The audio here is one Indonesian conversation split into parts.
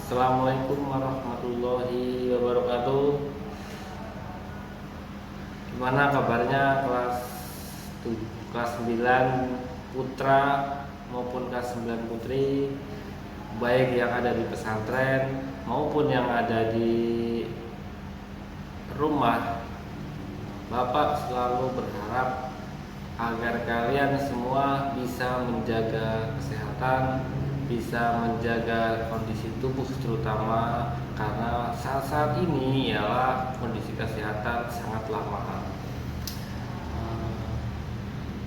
Assalamualaikum warahmatullahi wabarakatuh. Gimana kabarnya kelas 9 putra maupun kelas 9 putri, baik yang ada di pesantren maupun yang ada di rumah. Bapak selalu berharap agar kalian semua bisa menjaga kesehatan, bisa menjaga kondisi tubuh, terutama karena saat-saat ini ialah kondisi kesehatan sangatlah mahal.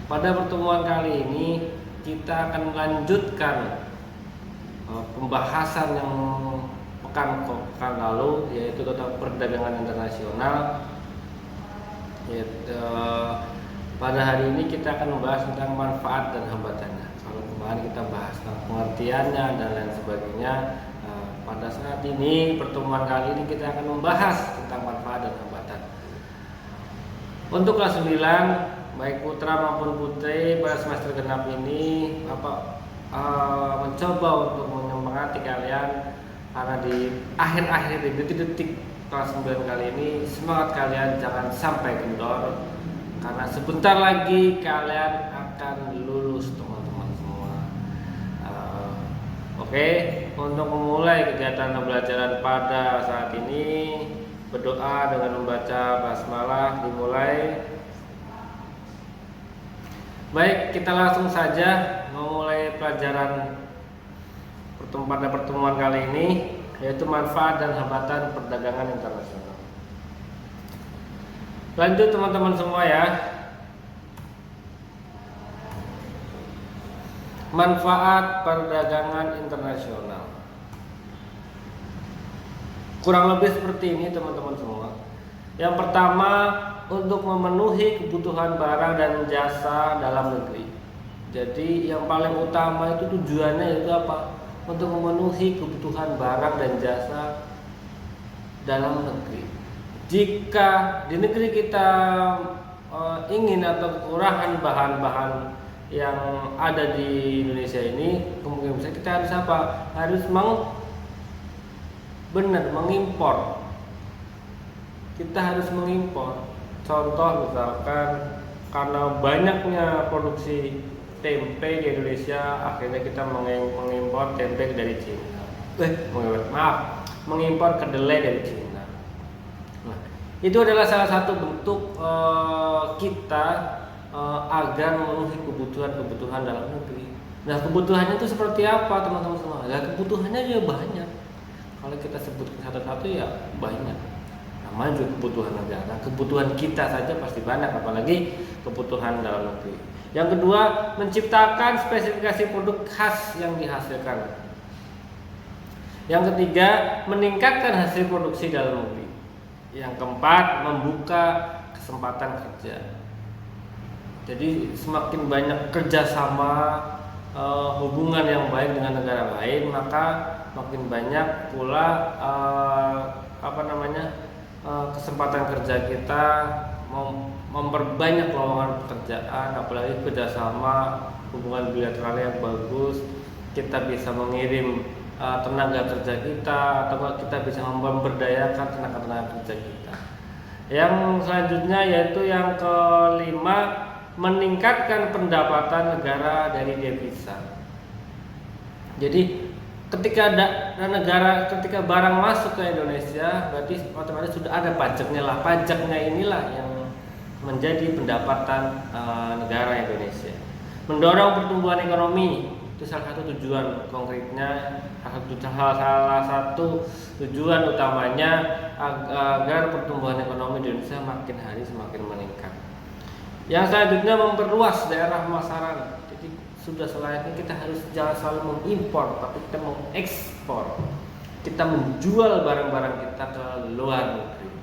Pada pertemuan kali ini kita akan melanjutkan pembahasan yang pekan lalu, yaitu tentang perdagangan internasional. Pada hari ini kita akan membahas tentang manfaat dan hambatannya. Kalau kemarin kita bahas tentang pengertiannya dan lain sebagainya, pada saat ini pertemuan kali ini kita akan membahas tentang manfaat dan hambatan. Untuk kelas 9, baik putra maupun putri pada semester genap ini, Bapak mencoba untuk menyemangati kalian karena di akhir-akhir di detik-detik kelas 9 kali ini, semangat kalian jangan sampai kendor, karena sebentar lagi kalian akan lulus, teman-teman semua. Oke, untuk memulai kegiatan pembelajaran pada saat ini, berdoa dengan membaca basmalah dimulai. Baik, kita langsung saja memulai pelajaran pada pertemuan kali ini, yaitu manfaat dan hambatan perdagangan internasional. Lanjut teman-teman semua ya. Manfaat perdagangan internasional kurang lebih seperti ini teman-teman semua. Yang pertama, untuk memenuhi kebutuhan barang dan jasa dalam negeri. Jadi yang paling utama itu tujuannya itu apa? Untuk memenuhi kebutuhan barang dan jasa dalam negeri. Jika di negeri kita ingin atau kekurangan bahan-bahan yang ada di Indonesia ini, kemungkinan besar kita harus apa? Harus mengimpor. Kita harus mengimpor. Contoh misalkan karena banyaknya produksi tempe di Indonesia, akhirnya kita mengimpor tempe dari Cina. Mengimpor kedelai dari Cina. Nah, itu adalah salah satu bentuk kita agar memenuhi kebutuhan dalam negeri. Nah, kebutuhannya itu seperti apa teman-teman semua? Nah, kebutuhannya juga banyak. Kalau kita sebutkan satu-satu ya banyak. Namanya juga kebutuhan negara. Kebutuhan kita saja pasti banyak, apalagi kebutuhan dalam negeri. Yang kedua, menciptakan spesifikasi produk khas yang dihasilkan. Yang ketiga, meningkatkan hasil produksi dalam negeri. Yang keempat, membuka kesempatan kerja. Jadi semakin banyak kerjasama, hubungan yang baik dengan negara lain, maka makin banyak pula kesempatan kerja kita, memperbanyak lowongan pekerjaan, apalagi kerjasama hubungan bilateral yang bagus. Kita bisa mengirim tenaga kerja kita, atau kita bisa memberdayakan tenaga kerja kita. Yang selanjutnya yaitu yang kelima, meningkatkan pendapatan negara dari devisa. Jadi ketika barang masuk ke Indonesia, berarti otomatis sudah ada pajaknya lah. Pajaknya inilah yang menjadi pendapatan negara Indonesia. Mendorong pertumbuhan ekonomi, itu salah satu tujuan konkretnya, salah satu tujuan utamanya agar pertumbuhan ekonomi di Indonesia makin hari semakin meningkat. Yang selanjutnya, memperluas daerah pemasaran. Jadi sudah selayaknya kita harus jangan selalu mengimpor, tapi kita mengekspor. Kita menjual barang-barang kita ke luar negeri.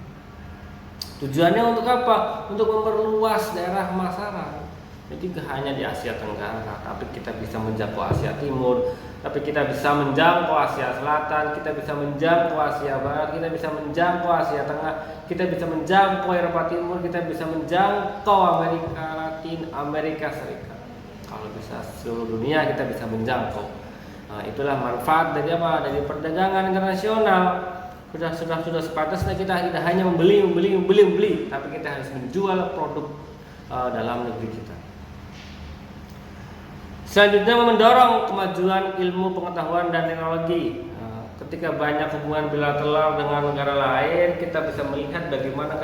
Tujuannya untuk apa? Untuk memperluas daerah pemasaran. Jadi tidak hanya di Asia Tenggara, tapi kita bisa menjangkau Asia Timur, tapi kita bisa menjangkau Asia Selatan, kita bisa menjangkau Asia Barat, kita bisa menjangkau Asia Tengah, kita bisa menjangkau Eropa Timur, kita bisa menjangkau Amerika Latin, Amerika Serikat. Kalau bisa seluruh dunia kita bisa menjangkau. Nah, itulah manfaat dari apa? Dari perdagangan internasional. Sudah sepatasnya kita tidak hanya membeli, tapi kita harus menjual produk dalam negeri kita. Selanjutnya mendorong kemajuan ilmu pengetahuan dan teknologi. Ketika banyak hubungan bilateral dengan negara lain, kita bisa melihat bagaimana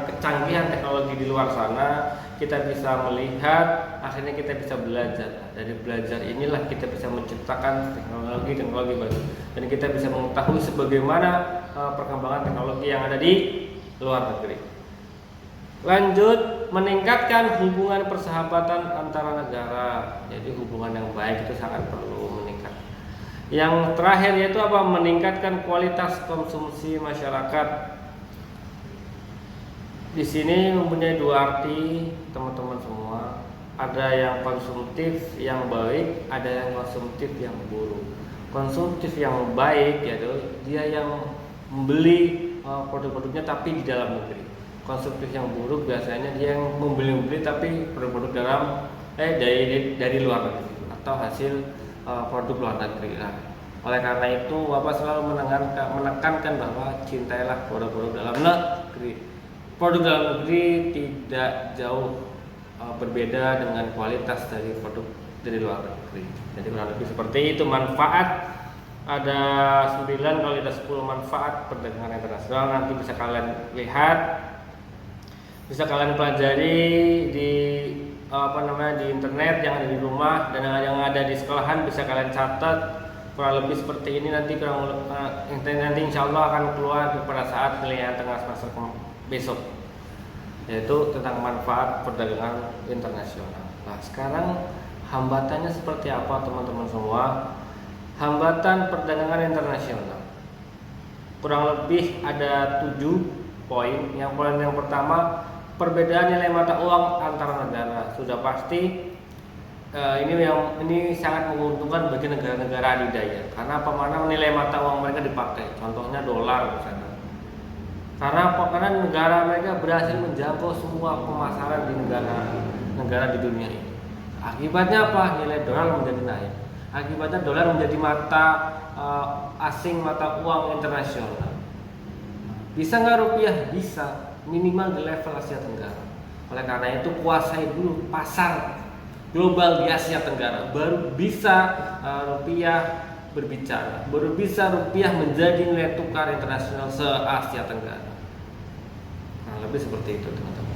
kecanggihan teknologi di luar sana. Kita bisa melihat, akhirnya kita bisa belajar. Dari belajar inilah kita bisa menciptakan teknologi baru, dan kita bisa mengetahui sebagaimana perkembangan teknologi yang ada di luar negeri. Lanjut, meningkatkan hubungan persahabatan antara negara. Jadi hubungan yang baik itu sangat perlu meningkat. Yang terakhir yaitu apa? Meningkatkan kualitas konsumsi masyarakat. Di sini mempunyai dua arti, teman-teman semua. Ada yang konsumtif yang baik, ada yang konsumtif yang buruk. Konsumtif yang baik yaitu dia yang membeli produk-produknya tapi di dalam negeri. Konsumtif yang buruk biasanya dia yang membeli tapi produk-produk dari luar negeri atau hasil produk luar negeri. Nah, oleh karena itu Bapak selalu menekankan bahwa cintailah produk-produk dalam negeri. Produk dalam negeri tidak jauh berbeda dengan kualitas dari produk dari luar negeri. Jadi kurang lebih seperti itu manfaat. Ada 9 kalau ada 10 manfaat perdagangan internasional. Nanti bisa kalian lihat, bisa kalian pelajari di di internet yang ada di rumah, dan yang ada di sekolahan bisa kalian catat. Kurang lebih seperti ini nanti insya Allah akan keluar pada saat penilaian tengah semester besok, yaitu tentang manfaat perdagangan internasional. Nah, sekarang hambatannya seperti apa teman-teman semua? Hambatan perdagangan internasional kurang lebih ada 7 poin. Yang poin yang pertama, perbedaan nilai mata uang antara negara. Sudah pasti ini sangat menguntungkan bagi negara-negara adidaya. Karena mana nilai mata uang mereka dipakai. Contohnya dolar misalnya. Karena negara mereka berhasil menjangkau semua pemasaran di negara di dunia ini. Akibatnya apa? Nilai dolar menjadi naik. Akibatnya dolar menjadi mata uang internasional. Bisa nggak rupiah? Bisa, minimal di level Asia Tenggara. Oleh karena itu kuasai dulu pasar global di Asia Tenggara, baru bisa rupiah berbicara, baru bisa rupiah menjadi nilai tukar internasional se-Asia Tenggara. Nah, lebih seperti itu teman-teman.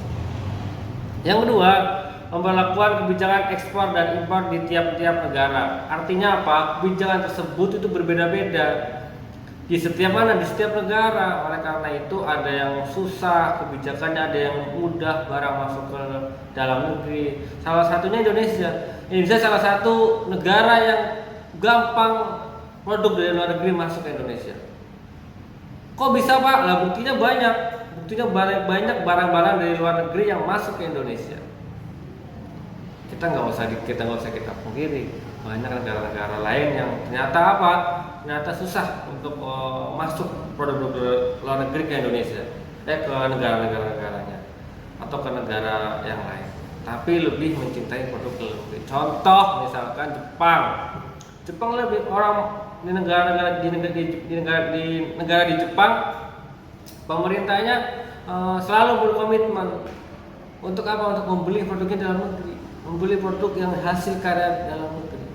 Yang kedua, pemberlakuan kebijakan ekspor dan impor di tiap-tiap negara. Artinya apa? Kebijakan tersebut itu berbeda-beda di setiap negara. Oleh karena itu ada yang susah kebijakannya, ada yang mudah barang masuk ke dalam negeri. Salah satunya Indonesia. Indonesia salah satu negara yang gampang produk dari luar negeri masuk ke Indonesia. Kok bisa Pak? Lah buktinya banyak. Buktinya banyak barang-barang dari luar negeri yang masuk ke Indonesia. Kita nggak usah kita pungkiri, banyak negara-negara lain yang ternyata susah untuk masuk produk luar negeri ke Indonesia, ke negara-negaranya atau ke negara yang lain, tapi lebih mencintai produk dalam negeri. Contoh misalkan Jepang lebih orang di negara di Jepang, pemerintahnya selalu berkomitmen untuk apa? Untuk membeli produknya dalam negeri, membeli produk yang hasil karya dalam negeri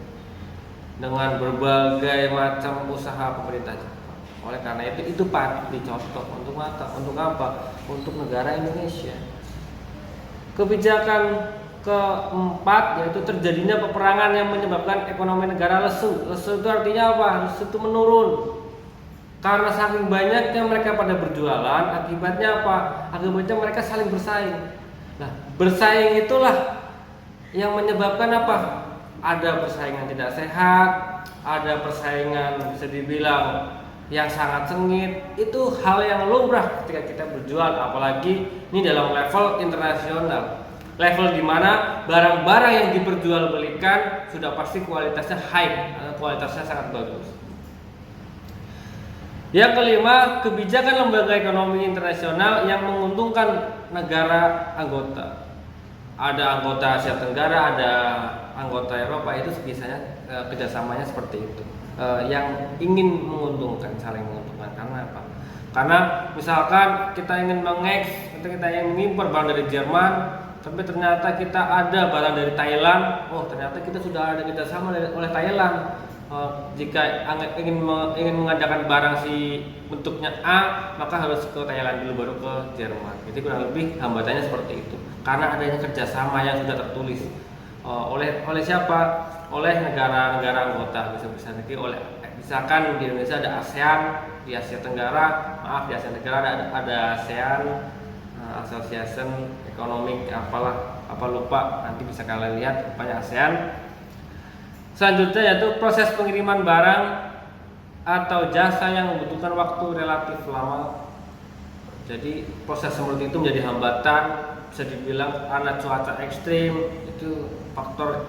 dengan berbagai macam usaha pemerintah Jepang. Oleh karena itu patut dicontoh untuk apa? Untuk negara Indonesia. Kebijakan keempat yaitu terjadinya peperangan yang menyebabkan ekonomi negara lesu. Lesu itu artinya apa? Lesu itu menurun. Karena saking banyaknya mereka pada berjualan, akibatnya apa? Akibatnya mereka saling bersaing. Nah, bersaing itulah yang menyebabkan apa? Ada persaingan tidak sehat, ada persaingan bisa dibilang yang sangat sengit. Itu hal yang lumrah ketika kita berjual, apalagi ini dalam level internasional. Level di mana barang-barang yang diperjualbelikan sudah pasti kualitasnya high, kualitasnya sangat bagus. Yang kelima, kebijakan lembaga ekonomi internasional yang menguntungkan negara anggota. Ada anggota Asia Tenggara, ada anggota Eropa, itu biasanya kerjasamanya seperti itu, yang ingin menguntungkan, saling menguntungkan. Karena apa? Karena misalkan kita ingin kita ingin mengimpor barang dari Jerman, tapi ternyata kita ada barang dari Thailand. Oh, ternyata kita sudah ada kerjasama oleh Thailand. Jika ingin mengadakan barang si bentuknya A, maka harus ke Thailand dulu baru ke Jerman. Jadi kurang lebih hambatannya seperti itu. Karena adanya kerjasama yang sudah tertulis oleh siapa? Oleh negara-negara anggota. Bisa nanti misalkan di Indonesia ada ASEAN, di Asia Tenggara, di Asia Tenggara ada ASEAN, Association Economic apa lupa, nanti bisa kalian lihat banyak ASEAN. Selanjutnya yaitu proses pengiriman barang atau jasa yang membutuhkan waktu relatif lama. Jadi proses seperti itu menjadi hambatan, bisa dibilang karena cuaca ekstrim, itu faktor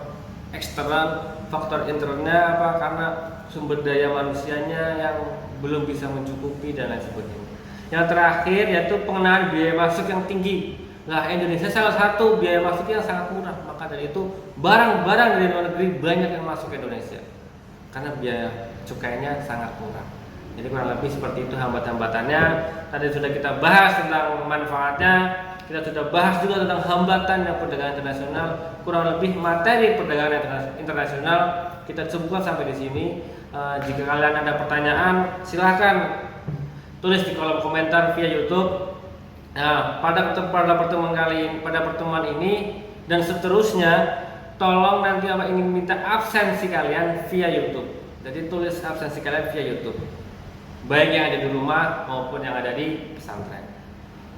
eksternal, faktor internalnya apa? Karena sumber daya manusianya yang belum bisa mencukupi dan lain sebagainya. Yang terakhir yaitu pengenaan biaya masuk yang tinggi. Nah, Indonesia salah satu biaya masuk yang sangat murah, maka dari itu barang-barang dari luar negeri banyak yang masuk ke Indonesia karena biaya cukainya sangat murah. Jadi kurang lebih seperti itu hambat-hambatannya. Tadi sudah kita bahas tentang manfaatnya, kita sudah bahas juga tentang hambatan yang perdagangan internasional. Kurang lebih materi perdagangan internasional kita cukupkan sampai di sini. Jika kalian ada pertanyaan, silahkan tulis di kolom komentar via YouTube. Nah, pada pertemuan ini dan seterusnya, tolong nanti ingin minta absensi kalian via YouTube. Jadi tulis absensi kalian via YouTube, baik yang ada di rumah maupun yang ada di pesantren.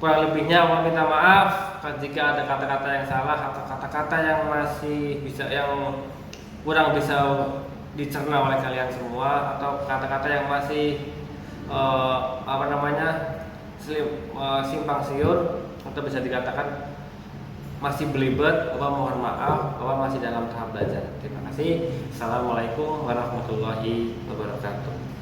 Kurang lebihnya mohon minta maaf jika ada kata-kata yang salah atau kata-kata yang kurang bisa dicerna oleh kalian semua, atau kata-kata yang masih simpang siur atau bisa dikatakan masih belibet. Mohon maaf, masih dalam tahap belajar. Terima kasih. Assalamualaikum warahmatullahi wabarakatuh.